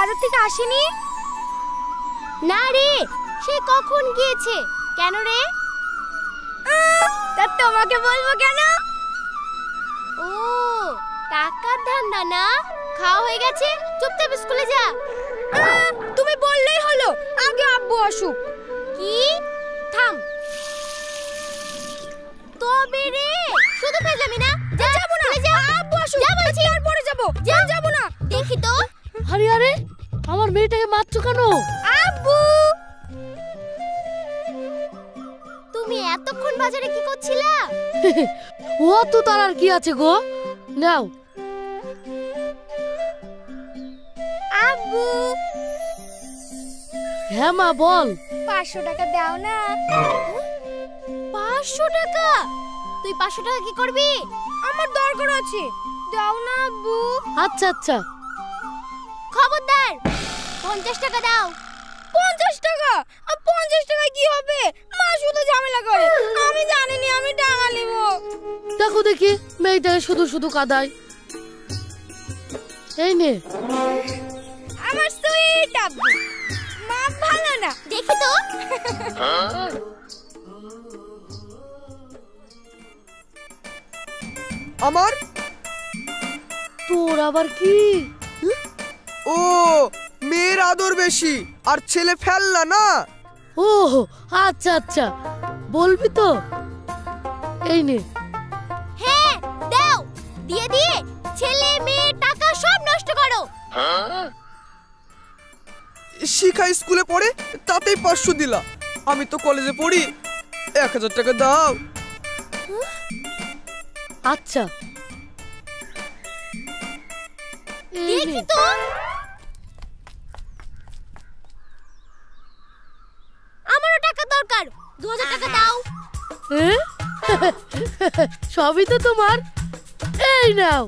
বাজার থেকে আসেনি? না রে, সে কখন গিয়েছে। কেন রে? তা তোমাকে বলবো কেন? ও, টাকার ধান্দা না? খাওয়া হয়ে গেছে, চুপচাপ স্কুলে যা। তুমি বললেই হলো, আগে আব্বু আসুক। কি? থাম। তবে রে, শুধু ফেজলামি না। যা, যাবো না। যা। আব্বু আসুক, যা বলছি। তারপরে যাবো। যাবো না। দেখি তো। আরে আরে, আমার মেয়েটাকে মারছো কেন? আব্বু, তুমি এতক্ষণ বাজারে কি করছিলা? ও তো তার আর কি আছে গো, নাও। আব্বু। হ্যাঁ মা, বল। 500 টাকা দাও না। 500 টাকা? তুই 500 টাকা কি করবি? আমার দরকার আছে, দাও না আব্বু। আচ্ছা আচ্ছা। খবরদার, 50 টাকা দাও। 50 টাকা? 50 টাকায় কি হবে? মা শুধু ঝামেলা করে। আমি জানিনি আমি টাকা নেব। দেখো দেখি, মেয়েটাকে শুধু শুধু কাঁদায়। এই নে। আমার সুইট আব্বু। মা ভালো না? দেখি তো। আমার তোর আবার কি? ও, মেয়ের আদর বেশি আর ছেলে ফেললা না। ও আচ্ছা আচ্ছা, বলবি তো। এই নে। হ্যাঁ দাও, দিয়ে দিয়ে ছেলে মেয়ে টাকা সব নষ্ট করো। শিখা স্কুলে পড়ে, তাতেই 500 দিলা। আমি তো কলেজে পড়ি, 1000 টাকা দাও। আচ্ছা, দেখি তো। আমারও টাকা দরকার, 2000 টাকা দাও। সবই তো তোমার, এই নাও।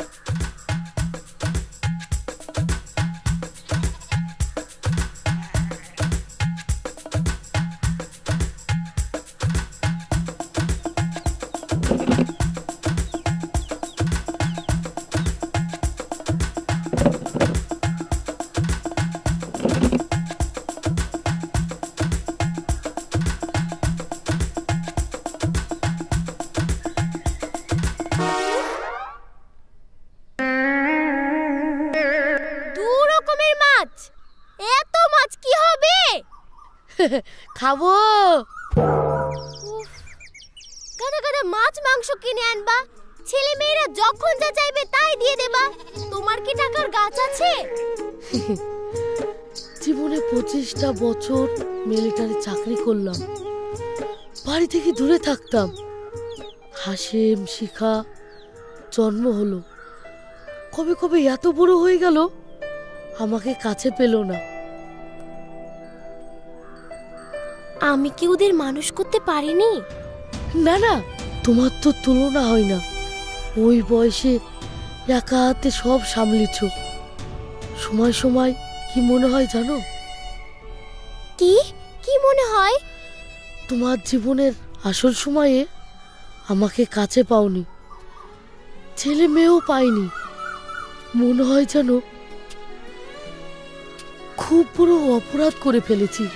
এত মাছ কি হবে? খাবো। গাদা গাদা মাছ মাংস কিনে আনবা, ছেলে মেয়েরা যখন যা চাইবে তাই দিয়ে দেবা। তোমার কি টাকার গাছ আছে? জীবনে 25টা বছর মিলিটারি চাকরি করলাম, বাড়ি থেকে দূরে থাকতাম। হাসেম শিখা জন্ম হলো, কবে কবে এত বড় হয়ে গেল, আমাকে কাছে পেল না। আমি কি ওদের মানুষ করতে পারিনি? না না, তোমার তো তুলনা হয় না। ওই বয়সে একা হাতে সব সামলেছ। সময় সময় কি মনে হয় জানো? কি কি মনে হয়? তোমার জীবনের আসল সময়ে আমাকে কাছে পাওনি, ছেলে মেয়েও পাইনি। মনে হয় যেন খুব বড় অপরাধ করে ফেলেছি।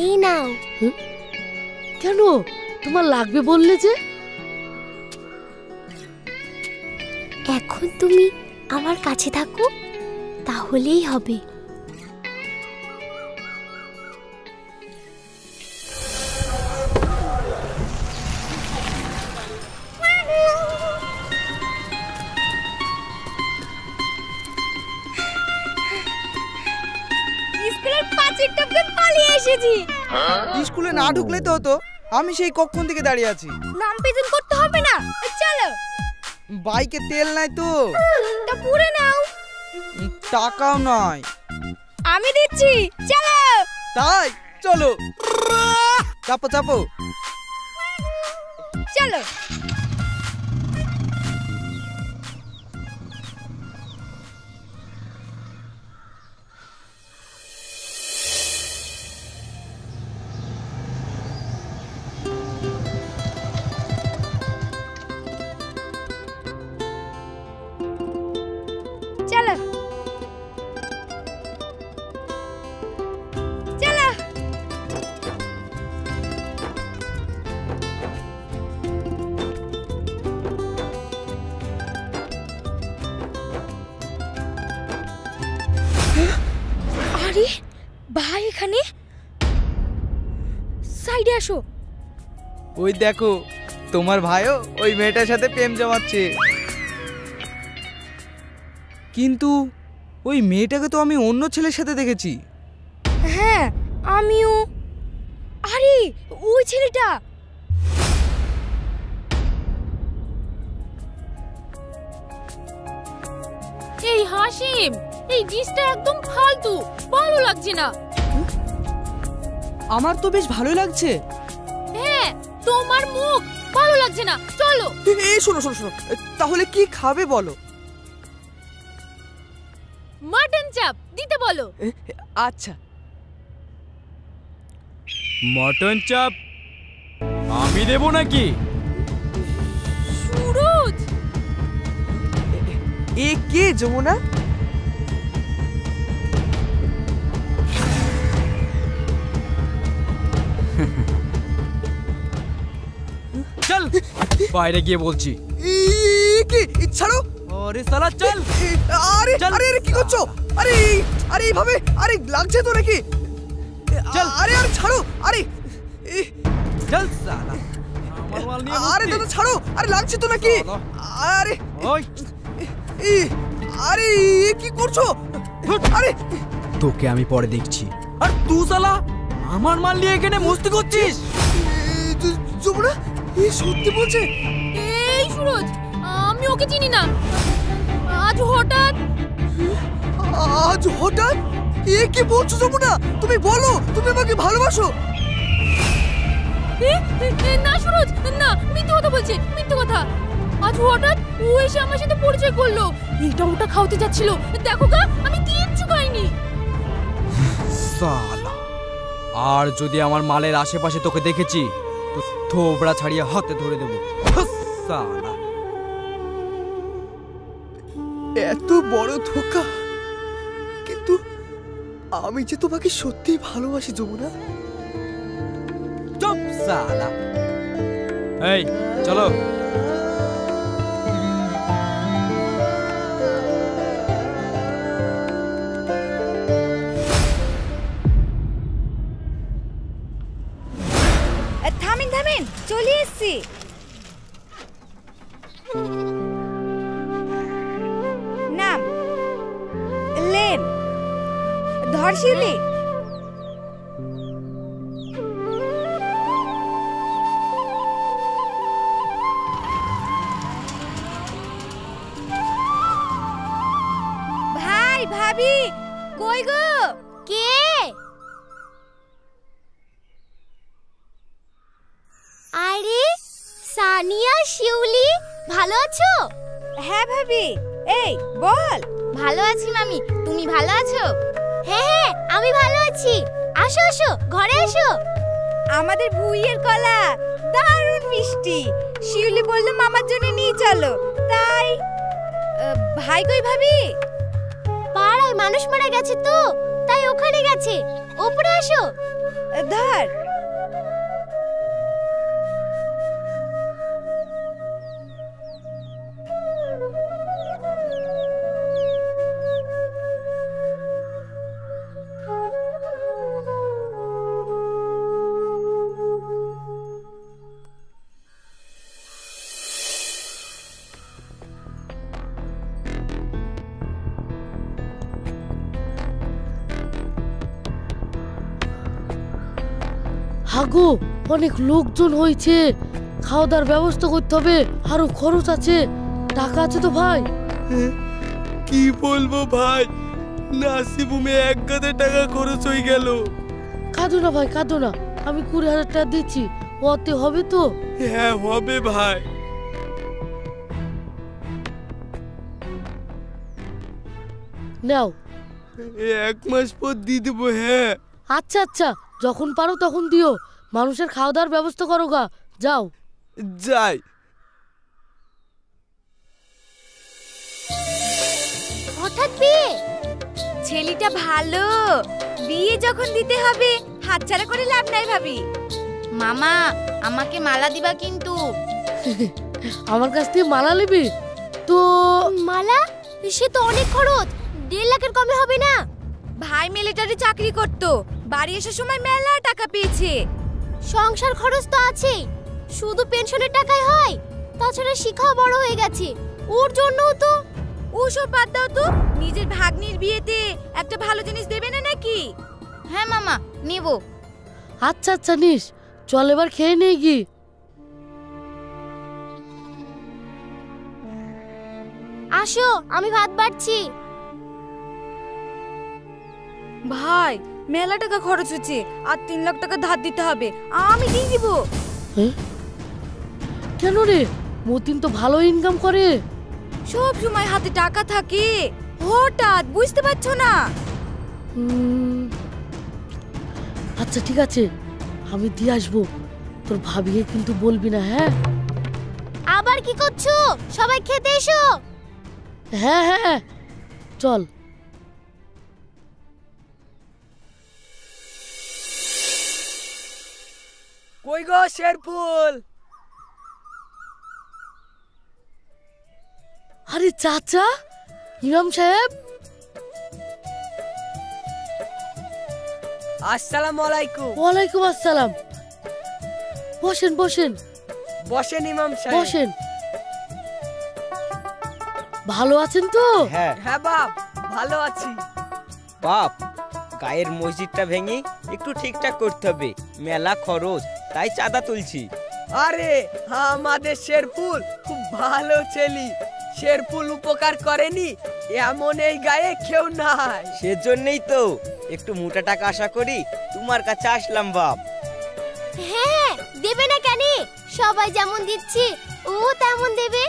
এই নাও। কেন, তোমার লাগবে বললে যে? এখন তুমি আমার কাছে থাকো, তাহলেই হবে। স্কুলের পাঁচির টপকে পালিয়ে এসেছি। স্কুলে না ঢুকলে তো হতো, আমি সেই কখন থেকে দাঁড়িয়ে আছি। নাম প্রেজেন্ট করতে হবে না, চলো। বাইকে তেল নাই তো। তা পুরে নাও। টাকাও নাই। আমি দিচ্ছি, চলো। তাই চলো, চাপো চাপো। চলো। এখানে? সাইডে আসো। ওই দেখো তোমার ভাইও ওই মেয়েটার সাথে প্রেম জমাচ্ছে। কিন্তু ওই মেয়েটাকে তো আমি অন্য ছেলের সাথে দেখেছি। হ্যাঁ আমিও। আরে ওই ছেলেটা। এই হাসিম, এই ডিশটা একদম ফালতু, ভালো লাগছে না। আমার তো বেশ ভালোই লাগছে। হ্যাঁ, তোমার মুখ ভালো লাগছে না, চলো। এই শোনো শোনো শোনো, তাহলে কি খাবে বলো? মাটন চাপ দিতে বলো। আচ্ছা। মটন চাপ আমি দেবো নাকি? সুরজ, এ কে যমুনা? চল বাইরে গিয়ে বলছি। কি ছাড়ো। আরে সালা চল। আরে চল। আরে আরে কি করছো? আরে আরে এইভাবে আরে লাগছে তো নাকি? চল। আরে আরে ছাড়ো। আরে চল সালা আমার মাল নিয়ে আরে বসছিস? দাদা ছাড়ো। আরে লাগছে তো নাকি? সালা। আরে ওই আরে কি করছো? আরে তোকে আমি পরে দেখছি। আর তুই সালা আমার মাল নিয়ে এখানে মস্তি করছিস? যমুনা এই সত্যি বলছে? এই সুরজ, আমি ওকে চিনি না। আজ হঠাৎ আজ হঠাৎ? এ কি বলছো যমুনা? তুমি বলো তুমি আমাকে ভালোবাসো? না সুরজ, না, মিথ্যে কথা বলছে, মিথ্যে কথা। আজ হঠাৎ ও এসে আমার সাথে পরিচয় করলো। এটা ওটা খাওয়াতে যাচ্ছিল, দেখো গা, আমি কিচ্ছু খাইনি। সালা আর যদি আমার মালের আশেপাশে তোকে দেখেছি তো থোবড়া ছাড়িয়ে হাতে ধরে দেবো। সালা এত বড় ধোঁকা, কিন্তু আমি যে তোমাকে সত্যিই ভালোবাসি যমুনা। চুপ সালা। এই চলো। থামেন থামেন, চলে এসছি। নাম লেন, ধর শিউলি। ভাই ভাবি কই গো? কে? আরে সানিয়া, শিউলি, ভালো আছো? হ্যাঁ ভাবি। এই বল। ভালো আছি মামি, তুমি ভালো আছো? হ্যাঁ হ্যাঁ, আমি ভালো আছি। আসো আসো, ঘরে আসো। আমাদের ভুইয়ের কলা দারুণ মিষ্টি। শিউলি বলল মামার জন্য নিয়ে চলো, তাই ভাই কই ভাবি? পাড়ায় মানুষ মারা গেছে তো, তাই ওখানে গেছে। ওপরে আসো। ধর। হাগো অনেক লোকজন হয়েছে, খাওয়া দাওয়ার ব্যবস্থা করতে হবে, আরো খরচ আছে। টাকা আছে তো ভাই? কি বলবো ভাই, নাসিবুমে 1,000 টাকা খরচ হয়ে গেল। কাঁদো না ভাই কাঁদো না, আমি 20,000 টাকা দিচ্ছি, ওতে হবে তো? হ্যাঁ হবে ভাই। নাও। 1 মাস পর দিয়ে দেবো। হ্যাঁ আচ্ছা আচ্ছা, যখন পারো তখন দিও। মানুষের খাওয়া দাওয়ার ব্যবস্থা করো গা, যাও। যাই। হঠাৎ বিয়ে? ছেলেটা ভালো, বিয়ে যখন দিতে হবে হাতছাড়া করে লাভ নাই ভাবি। মামা আমাকে মালা দিবা কিন্তু। আমার কাছ থেকে মালা নিবি তো? মালা? সে তো অনেক খরচ, 1.5 লাখের কমে হবে না। ভাই মিলিটারি চাকরি করতো, বাড়ি আসার সময় মেলা টাকা পেয়েছে। সংসার খরচ তো আছে, শুধু পেনশনের টাকায় হয়? তাছাড়া শিখাও বড় হয়ে গেছে, ওর জন্যও তো। ওসব বাদ দাও তো, নিজের ভাগ্নির বিয়েতে একটা ভালো জিনিস দেবে না নাকি? হ্যাঁ মামা, নেব। আচ্ছা আচ্ছা নিস, চল এবার খেয়ে নেই গি। আসো, আমি ভাত বাড়ছি। ভাই মেলা টাকা খরচ হচ্ছে, আর 3 লাখ টাকা ধার দিতে হবে, আমি দিয়ে দিব। হ্যাঁ? কেন রে, মতিন তো ভালো ইনকাম করে। সব সময় হাতে টাকা থাকে, হঠাৎ বুঝতে পারছো না? আচ্ছা ঠিক আছে, আমি দিয়ে আসবো। তোর ভাবিকে কিন্তু বলবি না, হ্যাঁ? আবার কি করছো? সবাই খেতে এসো। হ্যাঁ হ্যাঁ চল। কই গো শেরফুল? আরে চাচা, ইমাম সাহেব। আসসালামু আলাইকুম। ওয়ালাইকুম আসসালাম। বসেন বসেন বসেন ইমাম সাহেব। বসেন। ভালো আছেন তো? হ্যাঁ হ্যাঁ বাপ, ভালো আছি। বাপ, গায়ের মসজিদটা ভেঙে একটু ঠিকঠাক করতে হবে, মেলা খরচ, তাই চাঁদা তুলছি। আরে আমাদের শেরফুল খুব ভালো ছেলে, শেরফুল উপকার করেনি এমন এই গায়ে কেউ নাই। সেজন্যই তো একটু মোটা টাকা আশা করি তোমার কাছে আসলাম বাপ। হ্যাঁ, দেবে না কেন? সবাই যেমন দিচ্ছি ও তেমন দেবে।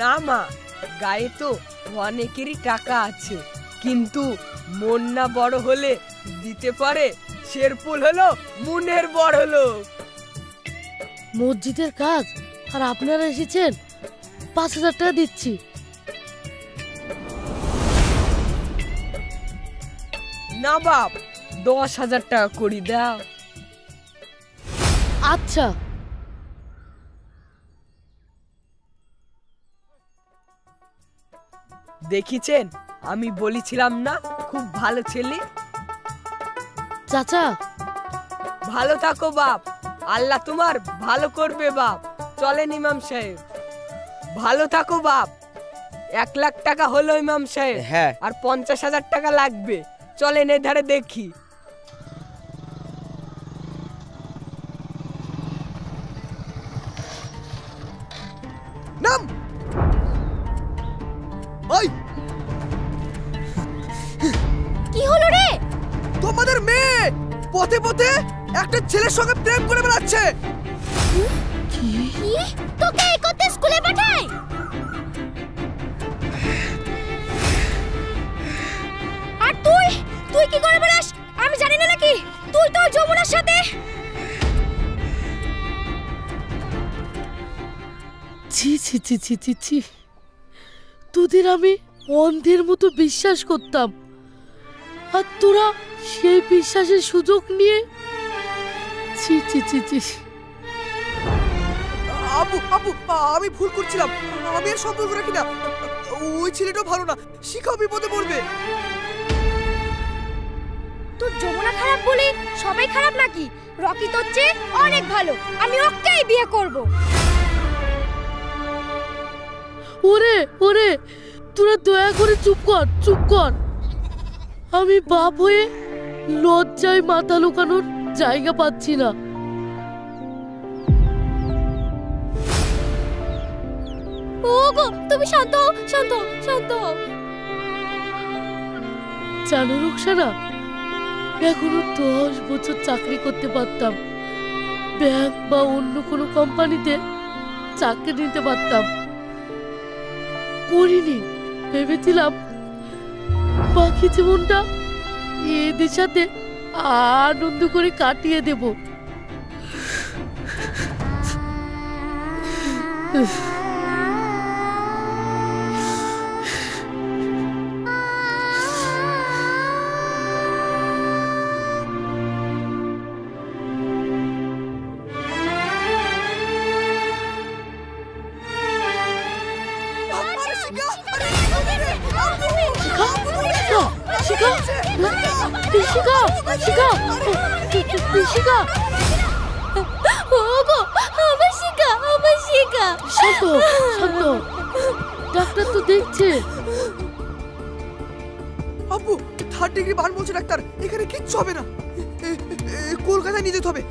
না মা, গায়ে তো অনেকেরই টাকা আছে, কিন্তু মন না বড় হলে দিতে পারে। শেরফুল হলো মনের বড় লোক। মসজিদের কাজ আর আপনারা এসেছেন, 5,000 টাকা দিচ্ছি। না বাপ, 10,000 টাকা করি দাও। আচ্ছা। দেখিছেন, আমি বলেছিলাম না খুব ভালো ছেলে। চাচা, ভালো থাকো বাপ, আল্লাহ তোমার ভালো করবে বাপ। চলেন ইমাম সাহেব। ভালো থাকো বাপ। 1 লাখ টাকা হলো ইমাম সাহেব। হ্যাঁ। আর 50,000 টাকা লাগবে। চলেন এই ধারে দেখি। নাম ওই কি হলো রে? তোমাদের মেয়ে পথে পথে একটা ছেলের সঙ্গে প্রেম করে বেড়াচ্ছে। কি? তোকে এই করতে স্কুলে পাঠাই? আর তুই তুই কি করে বেড়াস? আমি জানি না নাকি? তুই তো যমুনার সাথে। ছি ছি ছি ছি ছি ছি, তোদের আমি অন্ধের মতো বিশ্বাস করতাম, আর তোরা সেই বিশ্বাসের সুযোগ নিয়ে। ছি ছি ছি ছি। আবু আবু, আমি ভুল করছিলাম, আমি আর সম্পর্ক রাখি না। ওই ছেলেটা ভালো না, শিখাও বিপদে পড়বে। তোর যমুনা খারাপ বলে সবাই খারাপ নাকি? রকি তোর চেয়ে অনেক ভালো, আমি ওকেই বিয়ে করব। ওরে ওরে, তোরা দয়া করে চুপ কর চুপ কর। আমি বাপ হয়ে লজ্জায় মাথা লুকানোর জায়গা পাচ্ছি না। ওগো, তুমি শান্ত হও, শান্ত হও, শান্ত হও। জানো রুকসানা, এখনো 10 বছর চাকরি করতে পারতাম, ব্যাংক বা অন্য কোনো কোম্পানিতে চাকরি নিতে পারতাম, করিনি। ভেবেছিলাম বাকি জীবনটা এদের সাথে আনন্দ করে কাটিয়ে দেব। শিখা, শিখা, শিখা, শিখা শিখা শিখা ওগো আমার শিখা আমার শিখা। শান্ত শান্ত, ডাক্তার তো দেখছে। আব্বু 3rd ডিগ্রি বার্ন বলছে ডাক্তার, এখানে কিচ্ছু হবে না, কলকাতায় নিয়ে যেতে হবে।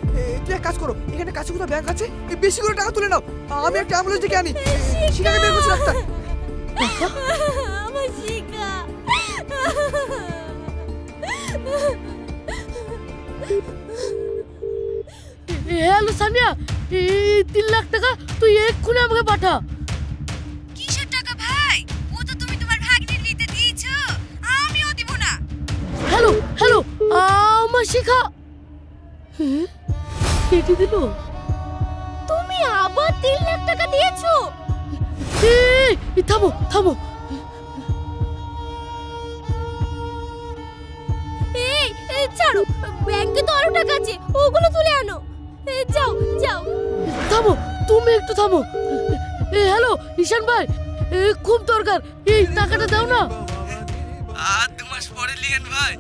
তুই এক কাজ করো, এখানে কাছে কোথাও ব্যাংক আছে, বেশি করে টাকা তুলে নাও, আমি একটা অ্যাম্বুলেন্স ডেকে আনি। শিখাকে বের করছি ডাক্তার। আমার শিখা। হ্যালো সানিয়া, 3 লাখ টাকা তুই এক্ষুনি আমাকে পাঠা। কিসের টাকা ভাই? ও তো তুমি তোমার ভাগ্নির নিতে দিয়েছো, আমিও দিব না। হ্যালো হ্যালো, আমার শিখা কেটে দিল। তুমি আবার 3 লাখ টাকা দিয়েছো? এই থামো থামো, এই ছাড়ো, ব্যাংকে তো আরো টাকা আছে, ওগুলো তুলে আনো। যাও যাও। থামো তুমি একটু থামো। হ্যালো ঈশান ভাই, খুব দরকার, এই টাকাটা দাও না। আর 2 মাস পরে লিয়েন ভাই।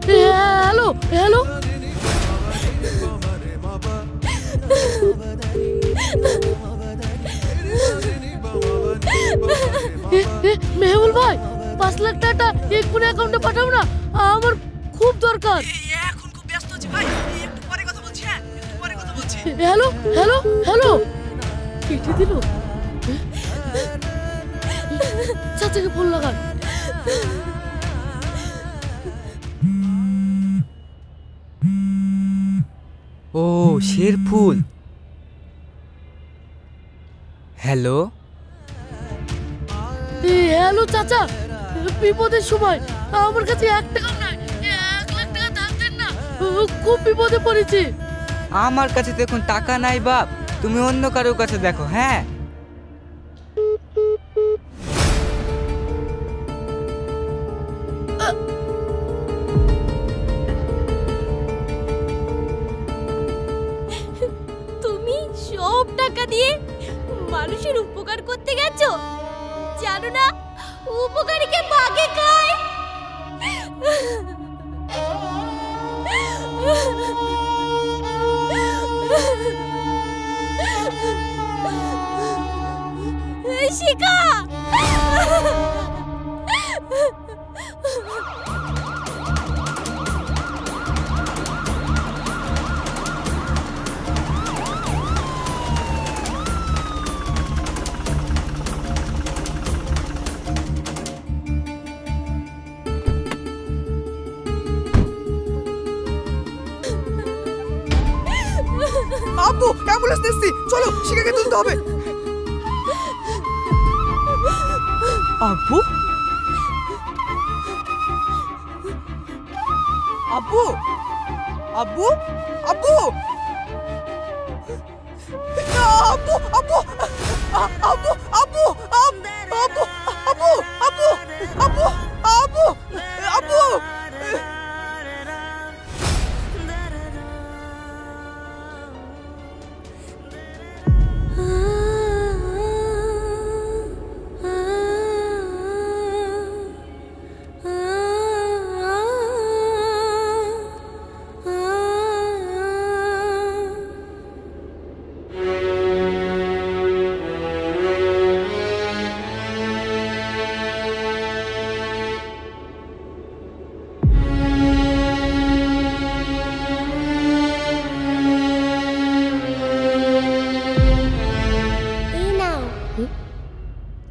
হ্যালো হ্যালো, মেহুল ভাই 5 লাখ টাকা এক্ষুনি অ্যাকাউন্টে পাঠাও না, আমার খুব দরকার। এখন খুব ব্যস্ত আছি ভাই, একটু পরে কথা বলছি। হ্যাঁ একটু পরে কথা বলছি। হ্যালো হ্যালো হ্যালো, কেটে দিল। চাচাকে ফোন লাগান। ও শেরফুল। হ্যালো হ্যালো চাচা, বিপদের সময় আমার কাছে 1 টাকাও নাই, 1 লাখ টাকা ধার দেন না, খুব বিপদে পড়েছি। আমার কাছে তো এখন টাকা নাই বাপ, তুমি অন্য কারোর কাছে দেখো। হ্যাঁ তুমি সব টাকা দিয়ে মানুষের উপকার করতে গেছো, জানো না উপকারীকে বাঘে খায়। শিখা, আব্বু অ্যাম্বুলেন্স দিচ্ছি, চলো শিখাকে তুলতে হবে। আব্বু আব্বু আব্বু আব্বু আব্বু আব্বু আব্বু আব্বু আব্বু আব্বু আব্বু আব্বু আব্বু আব্বু।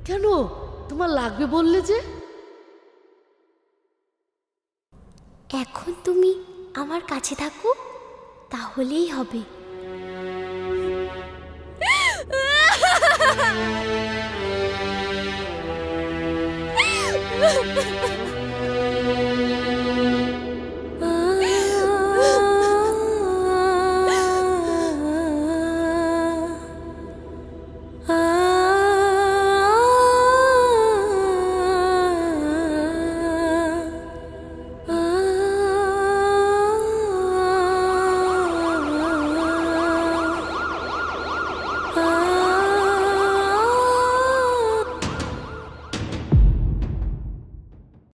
কেন তোমার লাগবে বললে যে? এখন তুমি আমার কাছে থাকো, তাহলেই হবে।